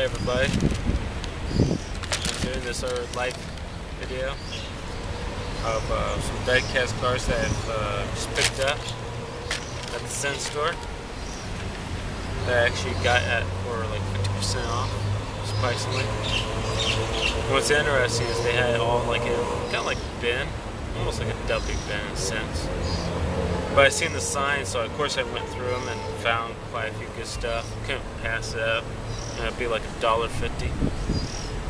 everybody, I'm doing this live video of some Diecast cars that I've just picked up at the Sen store that I actually got for like 50% off, surprisingly. And what's interesting is they had it all like in kind of like a bin, almost like a W bin in a sense. But I seen the sign, so of course I went through them and found quite a few good stuff. Couldn't pass it up. And it'd be like $1.50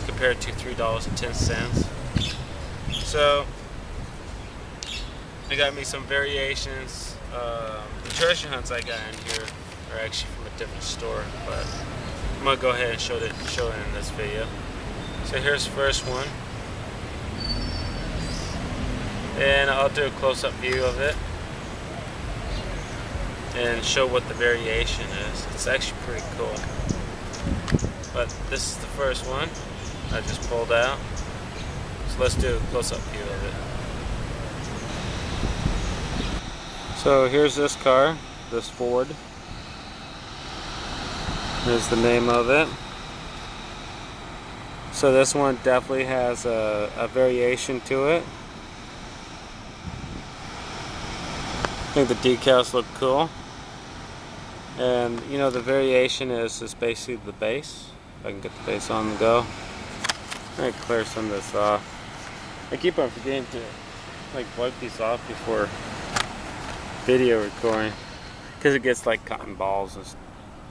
compared to $3.10. So I got me some variations. The treasure hunts I got in here are actually from a different store, but I'm gonna go ahead and show it in this video. So here's the first one, and I'll do a close-up view of it and show what the variation is. It's actually pretty cool. But this is the first one I just pulled out. So let's do a close-up view of it. So here's this car, this Ford. Here's the name of it. So this one definitely has a variation to it. I think the decals look cool. And you know, the variation is basically the base. If I can get the base on the go. I'm gonna clear some of this off. I keep on forgetting to like wipe these off before video recording, because it gets like cotton balls and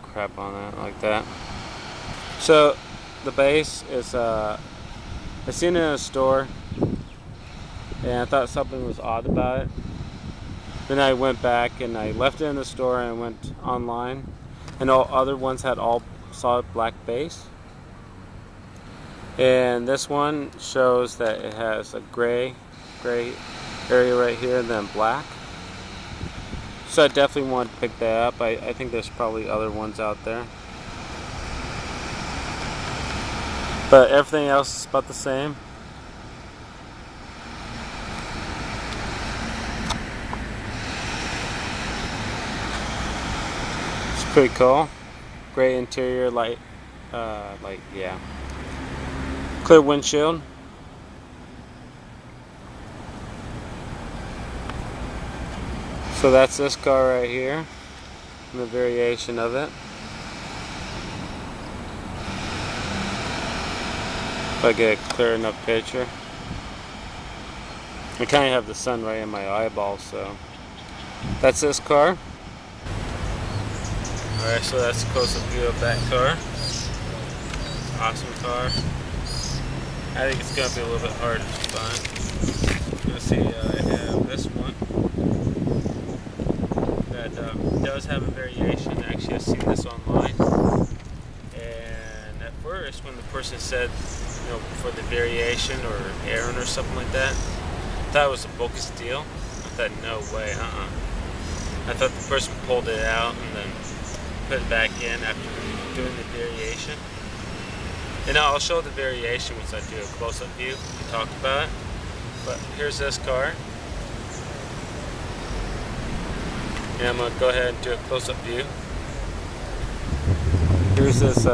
crap on it like that. So the base is I seen it in a store and I thought something was odd about it. Then I went back and I left it in the store and went online, and all other ones had all solid black base. And this one shows that it has a gray area right here and then black. So I definitely wanted to pick that up. I think there's probably other ones out there. But everything else is about the same. Pretty cool. Gray interior, light, yeah. Clear windshield. So that's this car right here, and the variation of it. If I get a clear enough picture. I kind of have the sun right in my eyeball, so that's this car. Alright, so that's a close-up view of that car. Awesome car. I think it's going to be a little bit harder to find. Let's see, I have this one that does have a variation. Actually, I've seen this online. And at first, when the person said, you know, for the variation or Aaron or something like that, I thought it was a bogus deal. I thought, no way, I thought the person pulled it out and then put it back in after doing the variation. And I'll show the variation once I do a close-up view and talk about it. But here's this car. And I'm going to go ahead and do a close-up view. Here's this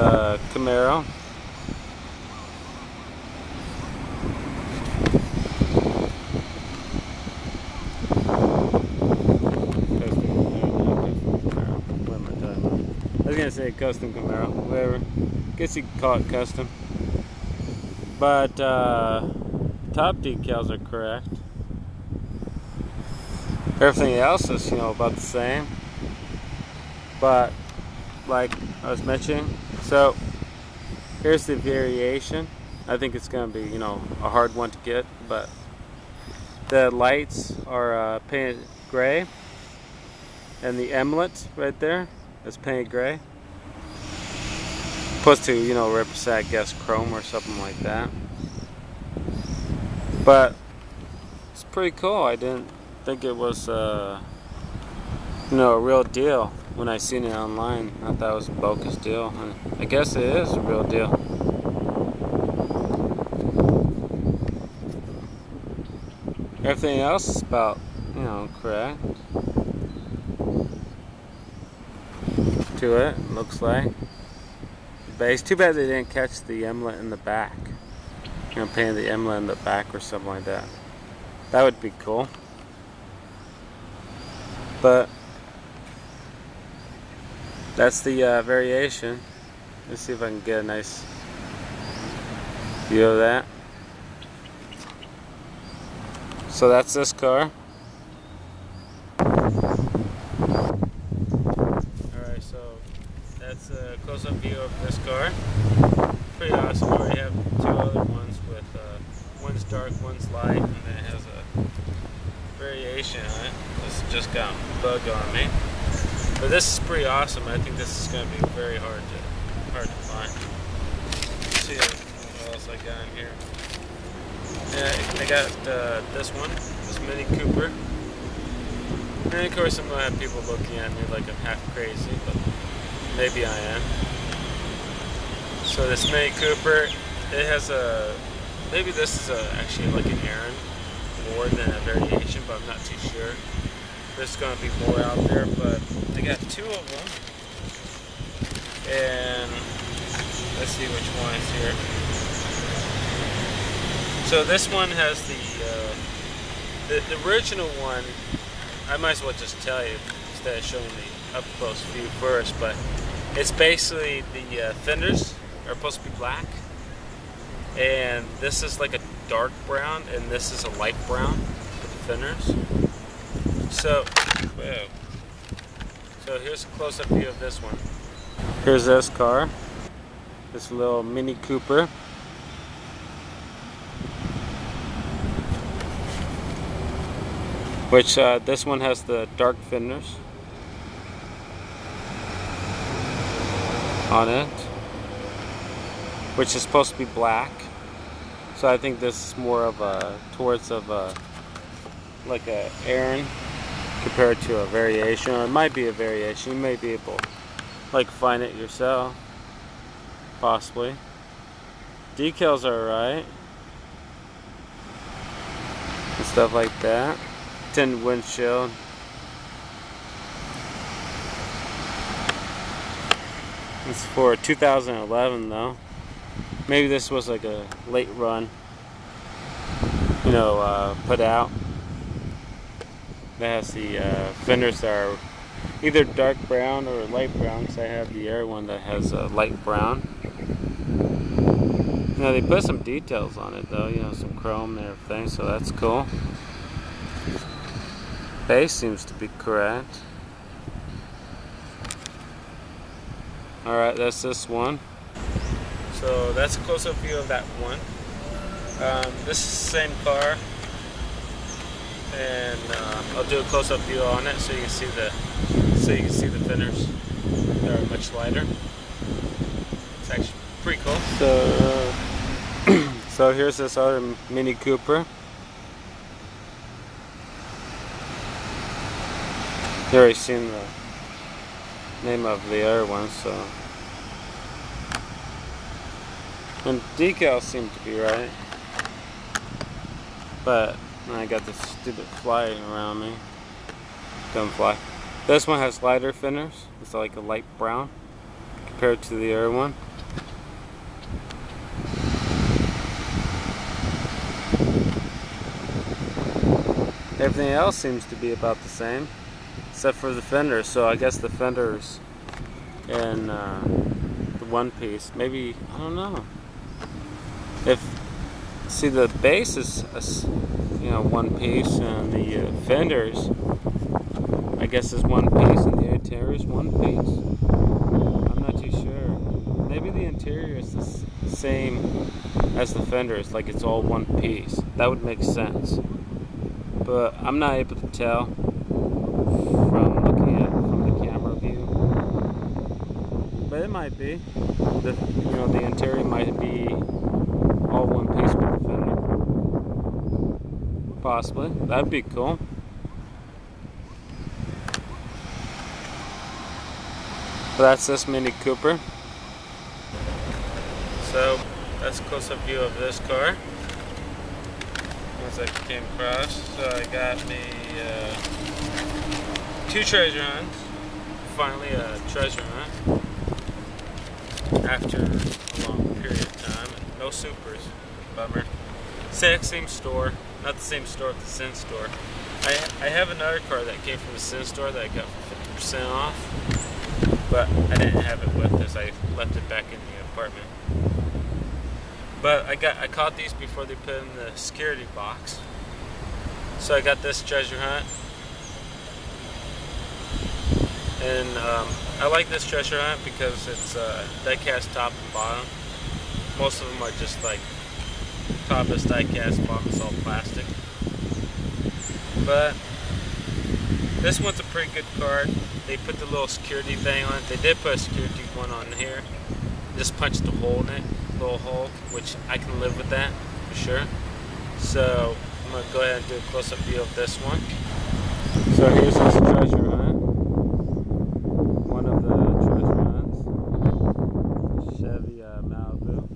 Camaro. I was gonna say custom Camaro, whatever. Guess you could call it custom. But top decals are correct. Everything else is, you know, about the same. But like I was mentioning, so here's the variation. I think it's gonna be, you know, a hard one to get, but the lights are painted gray, and the emlet right there is painted gray. Supposed to, you know, represent, I guess, chrome or something like that. But it's pretty cool. I didn't think it was, you know, a real deal when I seen it online. I thought it was a bogus deal, and I guess it is a real deal. Everything else is about, you know, correct to it, looks like. base. Too bad they didn't catch the emlet in the back. You know, painting the emlet in the back or something like that. That would be cool. But that's the variation. Let's see if I can get a nice view of that. So that's this car. Alright, so that's a close-up view of this car. Pretty awesome. We already have two other ones with one's dark, one's light, and then it has a variation on it. This just got bugged on me. But this is pretty awesome. I think this is going to be very hard to find. Let's see what else I got in here. Yeah, I got this one, this Mini Cooper. And of course I'm going to have people looking at me like I'm half crazy, but maybe I am. So this Mini Cooper, it has a, maybe this is actually like an Aaron more than a variation, but I'm not too sure. There's going to be more out there, but I got two of them. And let's see which one is here. So this one has the original one. I might as well just tell you instead of showing the up close view first, but it's basically the fenders are supposed to be black, and this is like a dark brown, and this is a light brown for the fenders. So, whoa. So here's a close-up view of this one. Here's this car, this little Mini Cooper. Which this one has the dark fenders on it, which is supposed to be black. So I think this is more of a towards of a like a Aaron compared to a variation, or it might be a variation. You may be able to like find it yourself, possibly. Decals are right and stuff like that. Tinted windshield. It's for 2011 though. Maybe this was like a late run, you know, put out. That has the fenders that are either dark brown or light brown, because I have the Air one that has a light brown. You know, they put some details on it though, you know, some chrome and everything, so that's cool. Base seems to be correct. Alright, that's this one. So that's a close-up view of that one. This is the same car, and I'll do a close-up view on it so you can see the fenders that are much lighter. It's actually pretty cool. So, so here's this other Mini Cooper. You already seen the name of the other one, so. And decals seem to be right. But I got this stupid fly around me. Dumb fly. This one has lighter fenders. It's like a light brown compared to the other one. Everything else seems to be about the same, except for the fenders. So I guess the fenders and the one piece, maybe, I don't know. See, the base is you know, one piece, and the fenders, I guess, is one piece, and the interior is one piece. I'm not too sure. Maybe the interior is the same as the fenders, like it's all one piece. That would make sense. But I'm not able to tell from looking at it from the camera view. But it might be. You know, the interior might be all one piece with the fender. Possibly. That'd be cool. But that's this Mini Cooper. So that's a close-up view of this car. Once I came across, so I got me two treasure hunts. Finally a treasure hunt. after a long period of time. No supers. Bummer. Same store. Not the same store at the Sin store. I have another car that came from the Sin store that I got for 50% off. But I didn't have it with us. I left it back in the apartment. But I caught these before they put in the security box. So I got this treasure hunt. And I like this treasure hunt because it's diecast top and bottom. Most of them are just like top is diecast, bottom is all plastic. But this one's a pretty good card. They put the little security thing on it. They did put a security one on here. Just punched a hole in it, little hole, which I can live with that for sure. So I'm gonna go ahead and do a close-up view of this one. So here's this treasure hunt. One of the treasure hunts. Chevy Malibu.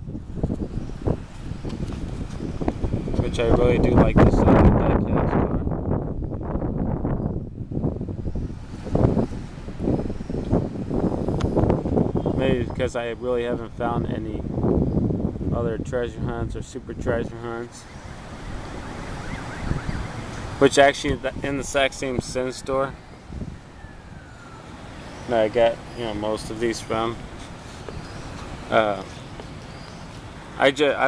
Which I really do like this diecast car. Maybe because I really haven't found any other treasure hunts or super treasure hunts. Which actually in the exact same Sin store that I got, you know, most of these from. I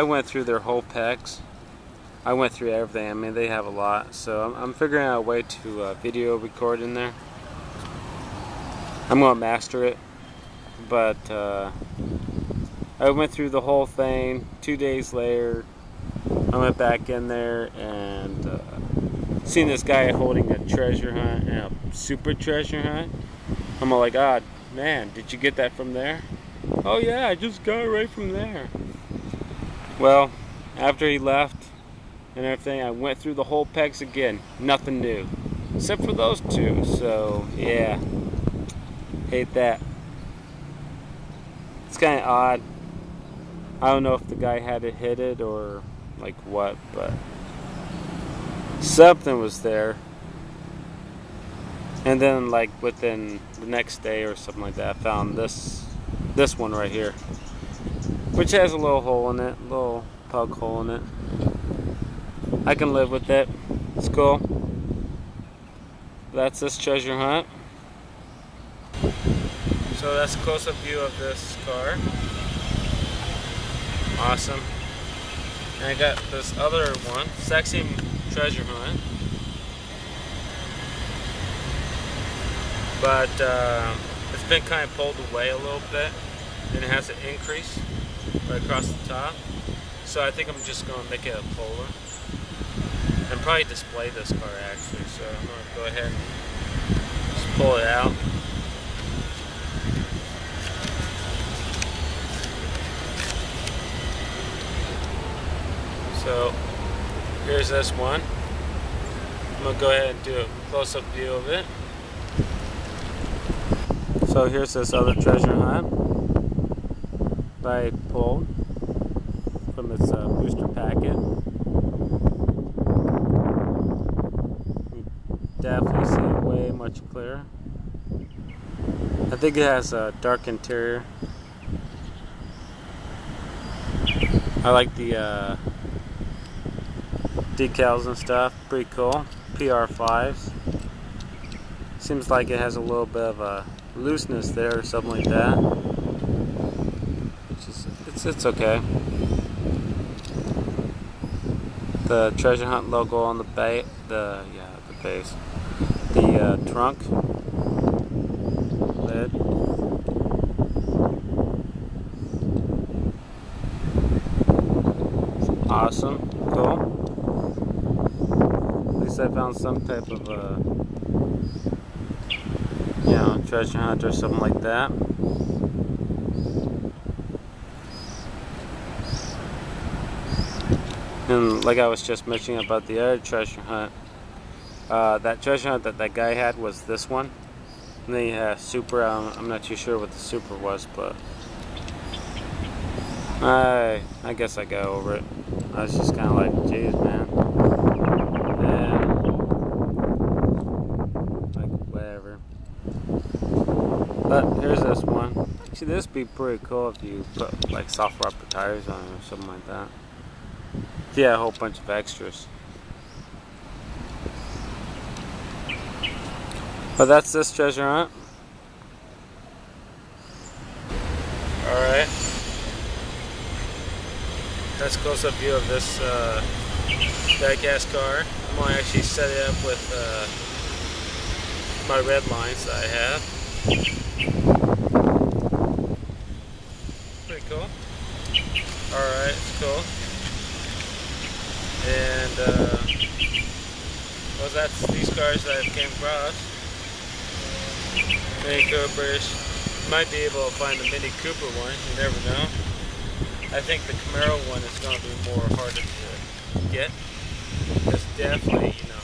went through their whole pegs. I went through everything. I mean, they have a lot, so I'm figuring out a way to video record in there. I'm gonna master it, but I went through the whole thing. 2 days later, I went back in there and seen this guy holding a treasure hunt and a super treasure hunt. I'm all like, "God, man, did you get that from there?" "Oh yeah, I just got it right from there." Well, after he left and everything, I went through the whole pegs again. Nothing new, except for those two. So yeah, hate that. It's kind of odd. I don't know if the guy had it hit it or like what, but something was there. And then like within the next day or something like that, I found this one right here, which has a little hole in it, a little pug hole in it. I can live with it. It's cool. That's this treasure hunt. So that's a close-up view of this car. Awesome. And I got this other one, exact same treasure hunt. But it's been kind of pulled away a little bit, and it has an increase right across the top. So I think I'm just going to make it a Polar and probably display this car actually. So I'm going to go ahead and just pull it out. So here's this one. I'm going to go ahead and do a close-up view of it. So here's this other treasure hunt that I pulled from its booster packet. You definitely see it way much clearer. I think it has a dark interior. I like the decals and stuff, pretty cool. PR5s. Seems like it has a little bit of a looseness there or something like that. It's okay. The treasure hunt logo on the base, the base, the trunk lid. Awesome, cool. At least I found some type of you know, treasure hunt or something like that. And like I was just mentioning about the other treasure hunt, that treasure hunt that guy had was this one. And then he had a super, I'm not too sure what the super was, but I guess I got over it. I was just kind of like, geez, man. And like, whatever. But here's this one. Actually, this would be pretty cool if you put like soft rubber tires on it or something like that. Yeah, a whole bunch of extras. But that's this treasure hunt. Alright. That's a close-up view of this Diecast car. I'm going to actually set it up with my red lines that I have. Pretty cool. Alright, it's cool. And well, that's these cars that I came across. Mini Coopers. Might be able to find the Mini Cooper one, you never know. I think the Camaro one is going to be more harder to get. It's definitely, you know,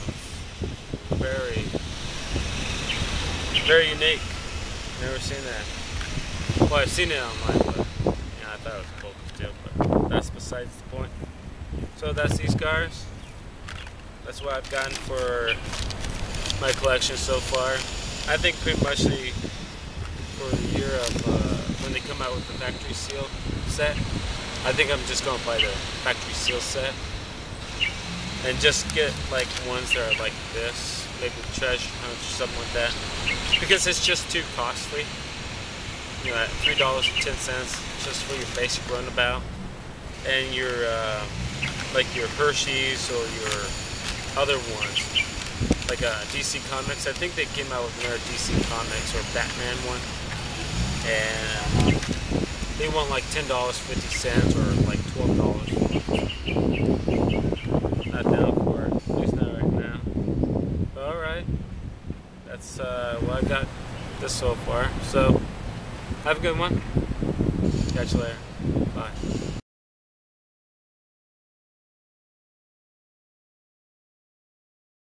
very, very unique. Never seen that. Well, I've seen it online, but you know, I thought it was cool too, but that's besides the point. So that's these cars. That's what I've gotten for my collection so far. I think pretty much for the year of when they come out with the factory seal set, I think I'm just going to buy the factory seal set and just get like ones that are like this, maybe treasure hunt or something like that, because it's just too costly. You know, at $3.10 just for your basic runabout and your like your Hershey's or your other ones, like DC Comics. I think they came out with another DC Comics or Batman one, and they want like $10.50 or like $12 for it. Not down for it, at least not right now. But alright, that's what I got this so far. So, have a good one. Catch you later. Bye.